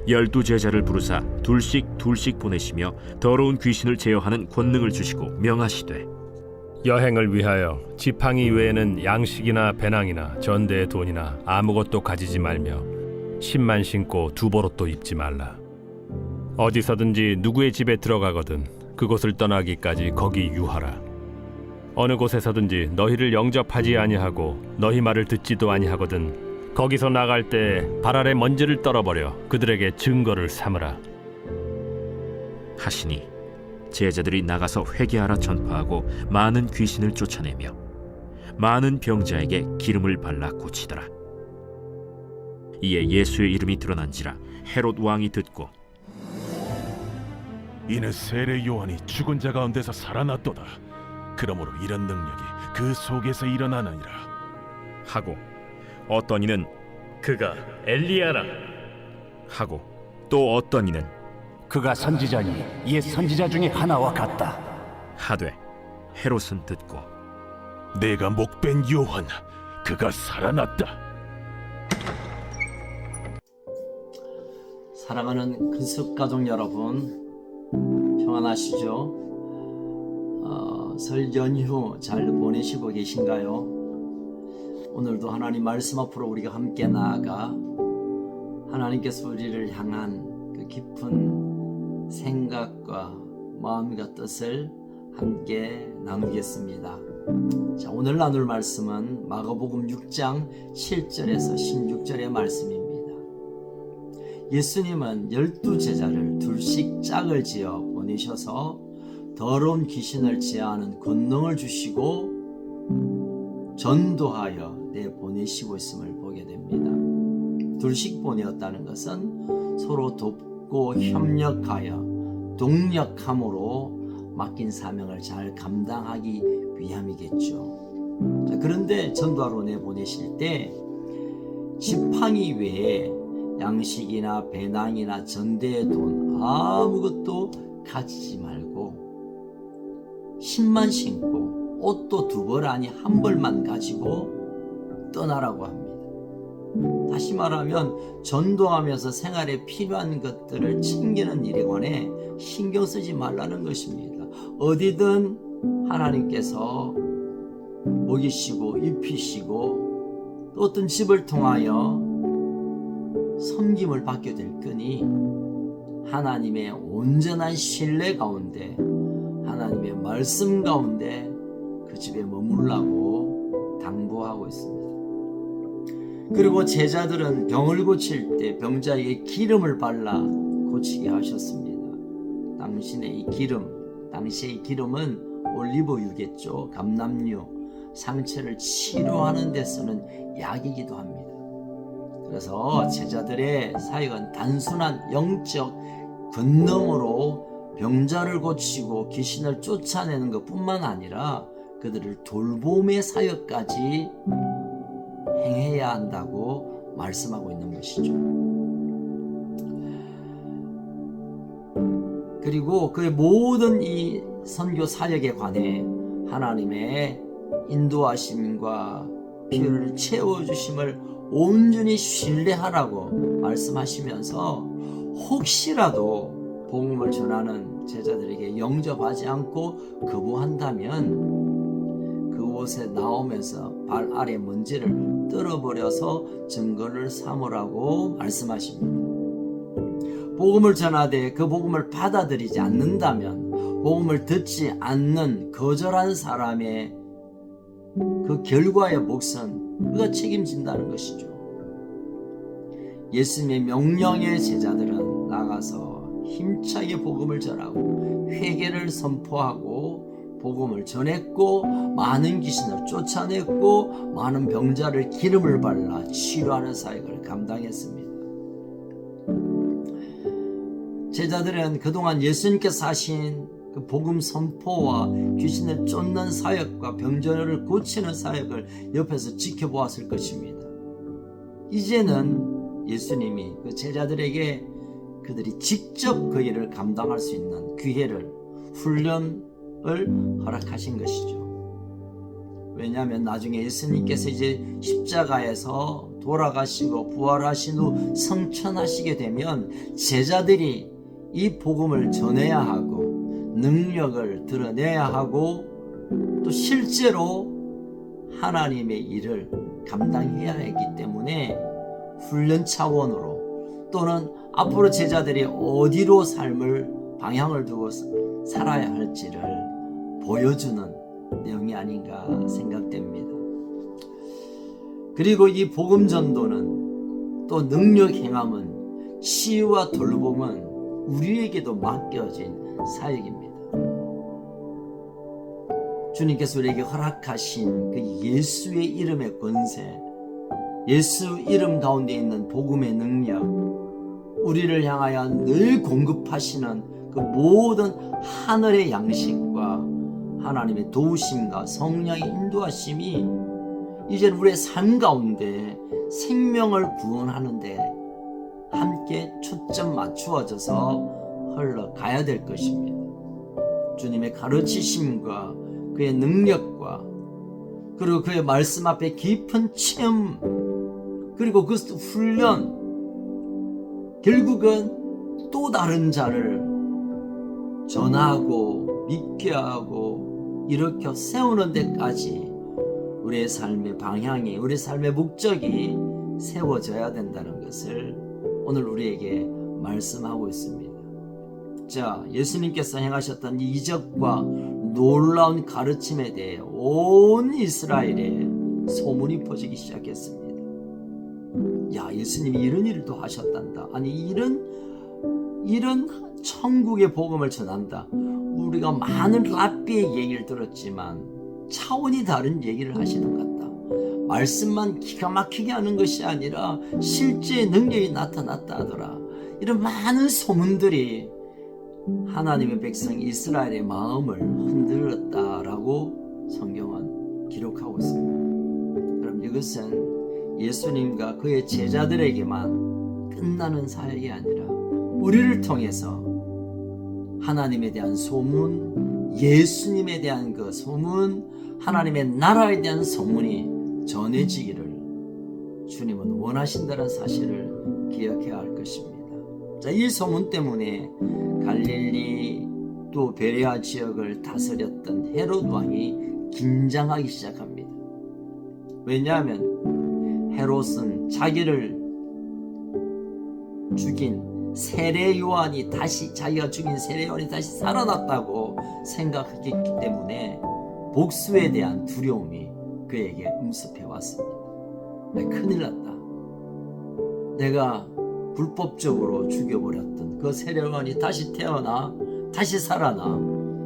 12 제자를 부르사 둘씩 보내시며 더러운 귀신을 제어하는 권능을 주시고 명하시되 여행을 위하여 지팡이 외에는 양식이나 배낭이나 전대의 돈이나 아무것도 가지지 말며 신만 신고 두보롯도 입지 말라. 어디서든지 누구의 집에 들어가거든 그곳을 떠나기까지 거기 유하라. 어느 곳에서든지 너희를 영접하지 아니하고 너희 말을 듣지도 아니하거든 거기서 나갈 때 발 아래 먼지를 떨어버려 그들에게 증거를 삼으라. 하시니 제자들이 나가서 회개하라 전파하고 많은 귀신을 쫓아내며 많은 병자에게 기름을 발라 고치더라. 이에 예수의 이름이 드러난지라 헤롯 왕이 듣고 이는 세례 요한이 죽은 자 가운데서 살아났도다. 그러므로 이런 능력이 그 속에서 일어나느니라 하고 어떤 이는 그가 엘리야라 하고 또 어떤 이는 그가 선지자니 옛 선지자 중에 하나와 같다. 하되 헤롯은 듣고 내가 목벤 요한 그가 살아났다. 사랑하는 근습 가족 여러분, 평안하시죠? 설 연휴 잘 보내시고 계신가요? 오늘도 하나님 말씀 앞으로 우리가 함께 나아가 하나님께서 우리를 향한 그 깊은 생각과 마음과 뜻을 함께 나누겠습니다. 자, 오늘 나눌 말씀은 마가복음 6장 7절에서 16절의 말씀입니다. 예수님은 12 제자를 둘씩 짝을 지어 보내셔서 더러운 귀신을 제어하는 권능을 주시고 전도하여 내보내시고 있음을 보게 됩니다. 둘씩 보내었다는 것은 서로 돕고 협력하여 동력함으로 맡긴 사명을 잘 감당하기 위함이겠죠. 자, 그런데 전도하러 내보내실 때 지팡이 외에 양식이나 배낭이나 전대의 돈 아무것도 가지지 말고 신만 신고 옷도 2벌 아니 1벌만 가지고 떠나라고 합니다. 다시 말하면 전도하면서 생활에 필요한 것들을 챙기는 일에 관해 신경 쓰지 말라는 것입니다. 어디든 하나님께서 먹이시고 입히시고 또 어떤 집을 통하여 섬김을 받게 될 거니 하나님의 온전한 신뢰 가운데 하나님의 말씀 가운데 그 집에 머물라고 당부하고 있습니다. 그리고 제자들은 병을 고칠 때 병자에게 기름을 발라 고치게 하셨습니다. 당시의 이 기름은 올리브유겠죠. 감람유, 상처를 치료하는 데 쓰는 약이기도 합니다. 그래서 제자들의 사역은 단순한 영적 권능으로 병자를 고치고 귀신을 쫓아내는 것뿐만 아니라 그들을 돌봄의 사역까지 행해야 한다고 말씀하고 있는 것이죠. 그리고 그의 모든 이 선교 사역에 관해 하나님의 인도하심과 필요를 채워주심을 온전히 신뢰하라고 말씀하시면서 혹시라도 복음을 전하는 제자들에게 영접하지 않고 거부한다면 그곳에 나오면서 발 아래 먼지를 떨어버려서 증거를 삼으라고 말씀하십니다. 복음을 전하되 그 복음을 받아들이지 않는다면 복음을 듣지 않는 거절한 사람의 그 결과의 몫은 그가 책임진다는 것이죠. 예수님의 명령의 제자들은 나가서 힘차게 복음을 전하고 회개를 선포하고 복음을 전했고 많은 귀신을 쫓아냈고 많은 병자를 기름을 발라 치료하는 사역을 감당했습니다. 제자들은 그동안 예수님께서 하신 그 복음 선포와 귀신을 쫓는 사역과 병자를 고치는 사역을 옆에서 지켜보았을 것입니다. 이제는 예수님이 그 제자들에게 그들이 직접 그 일을 감당할 수 있는 기회를, 훈련을 허락하신 것이죠. 왜냐하면 나중에 예수님께서 이제 십자가에서 돌아가시고 부활하신 후 성천하시게 되면 제자들이 이 복음을 전해야 하고 능력을 드러내야 하고 또 실제로 하나님의 일을 감당해야 했기 때문에 훈련 차원으로 또는 앞으로 제자들이 어디로 삶을 방향을 두고 살아야 할지를 보여주는 내용이 아닌가 생각됩니다. 그리고 이 복음 전도는 또 능력 행함은 치유와 돌봄은 우리에게도 맡겨진 사역입니다. 주님께서 우리에게 허락하신 그 예수의 이름의 권세, 예수 이름 가운데 있는 복음의 능력, 우리를 향하여 늘 공급하시는 그 모든 하늘의 양식과 하나님의 도우심과 성령의 인도하심이 이제 우리의 삶 가운데 생명을 구원하는데 함께 초점 맞추어져서 흘러가야 될 것입니다. 주님의 가르치심과 그의 능력과 그리고 그의 말씀 앞에 깊은 체험 그리고 그 훈련 결국은 또 다른 자를 전하고 믿게 하고 일으켜 세우는 데까지 우리의 삶의 방향이 우리의 삶의 목적이 세워져야 된다는 것을 오늘 우리에게 말씀하고 있습니다. 자, 예수님께서 행하셨던 이 이적과 놀라운 가르침에 대해 온 이스라엘에 소문이 퍼지기 시작했습니다. 야, 예수님이 이런 일도 하셨단다. 아니 이런 천국의 복음을 전한다. 우리가 많은 랍비의 얘기를 들었지만 차원이 다른 얘기를 하시는 것 같다. 말씀만 기가 막히게 하는 것이 아니라 실제 능력이 나타났다 하더라. 이런 많은 소문들이 하나님의 백성 이스라엘의 마음을 흔들었다라고 성경은 기록하고 있습니다. 그럼 이것은 예수님과 그의 제자들에게만 끝나는 사역이 아니라 우리를 통해서 하나님에 대한 소문, 예수님에 대한 그 소문, 하나님의 나라에 대한 소문이 전해지기를 주님은 원하신다는 사실을 기억해야 할 것입니다. 자, 이 소문 때문에 갈릴리 또 베레아 지역을 다스렸던 헤롯 왕이 긴장하기 시작합니다. 왜냐하면 헤롯은 자기를 죽인 세례 요한이 다시 자기가 죽인 세례 요한이 다시 살아났다고 생각했기 때문에 복수에 대한 두려움이 그에게 음습해 왔습니다. 큰일 났다. 내가 불법적으로 죽여버렸던 그 세례 요한이 다시 태어나 다시 살아나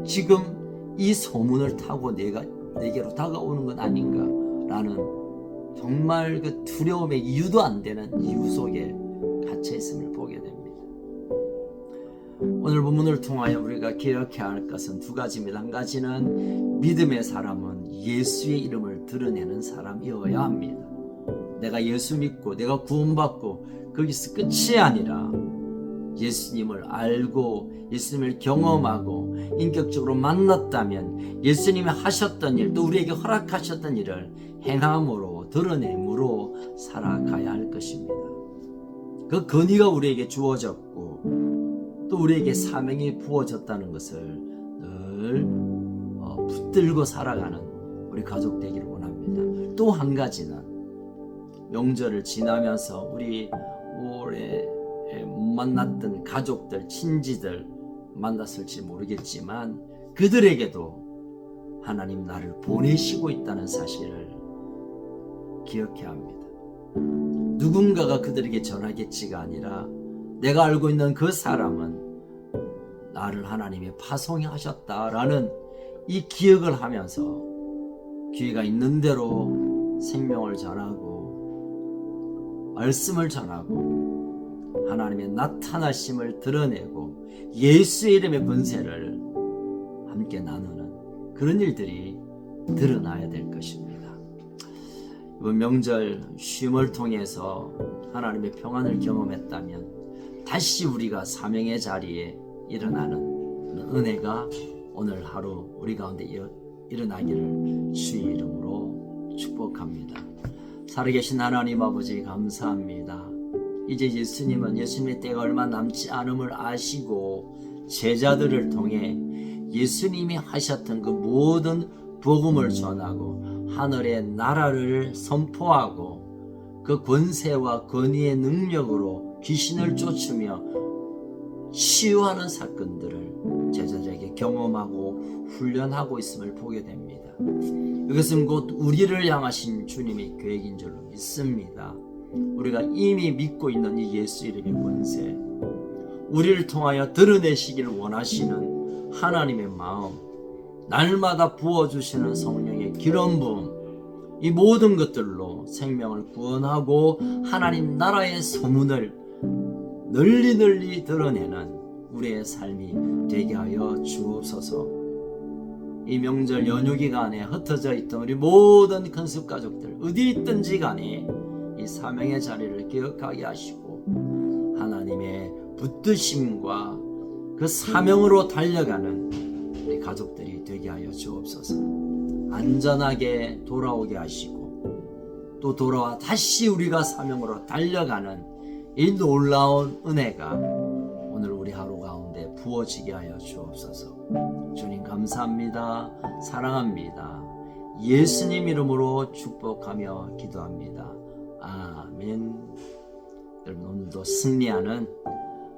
지금 이 소문을 타고 내게로 다가오는 건 아닌가 라는 정말 그 두려움의 이유도 안 되는 이유 속에 갇혀 있음을 보게 됩니다. 오늘 본문을 통하여 우리가 기억해야 할 것은 두 가지입니다. 한 가지는 믿음의 사람은 예수의 이름을 드러내는 사람이어야 합니다. 내가 예수 믿고 내가 구원받고 거기서 끝이 아니라 예수님을 알고 예수님을 경험하고 인격적으로 만났다면 예수님이 하셨던 일 또 우리에게 허락하셨던 일을 행함으로 드러냄으로 살아가야 할 것입니다. 그 권위가 우리에게 주어졌고 또 우리에게 사명이 부어졌다는 것을 늘 붙들고 살아가는 우리 가족 되기를 원합니다. 또 한 가지는 명절을 지나면서 우리 올해 못 만났던 가족들, 친지들 만났을지 모르겠지만 그들에게도 하나님 나를 보내시고 있다는 사실을 기억해야 합니다. 누군가가 그들에게 전하겠지가 아니라 내가 알고 있는 그 사람은 나를 하나님이 파송하셨다라는 이 기억을 하면서 기회가 있는 대로 생명을 전하고 말씀을 전하고 하나님의 나타나심을 드러내고 예수의 이름의 권세를 함께 나누는 그런 일들이 드러나야 될 것입니다. 이번 명절 쉼을 통해서 하나님의 평안을 경험했다면 다시 우리가 사명의 자리에 일어나는 은혜가 오늘 하루 우리 가운데 일어나기를 주의 이름으로 축복합니다. 살아계신 하나님 아버지 감사합니다. 이제 예수님의 때가 얼마 남지 않음을 아시고 제자들을 통해 예수님이 하셨던 그 모든 복음을 전하고 하늘의 나라를 선포하고 그 권세와 권위의 능력으로 귀신을 쫓으며 치유하는 사건들을 제자들에게 경험하고 훈련하고 있음을 보게 됩니다. 이것은 곧 우리를 향하신 주님의 계획인 줄로 믿습니다. 우리가 이미 믿고 있는 이 예수 이름의 권세, 우리를 통하여 드러내시기를 원하시는 하나님의 마음, 날마다 부어주시는 성령의 기름 부음, 이 모든 것들로 생명을 구원하고 하나님 나라의 소문을 널리 드러내는 우리의 삶이 되게 하여 주옵소서. 이 명절 연휴 기간에 흩어져 있던 우리 모든 컨셉 가족들 어디 있든지 간에 이 사명의 자리를 기억하게 하시고 하나님의 붙드심과 그 사명으로 달려가는 우리 가족들이 되게 하여 주옵소서. 안전하게 돌아오게 하시고 또 돌아와 다시 우리가 사명으로 달려가는 이 놀라운 은혜가 오늘 우리 하루 가운데 부어지게 하여 주옵소서. 주님 감사합니다. 사랑합니다. 예수님 이름으로 축복하며 기도합니다. 아멘. 여러분 오늘도 승리하는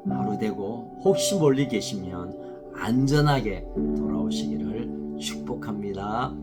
하루 되고 혹시 멀리 계시면 안전하게 돌아오시기를 축복합니다.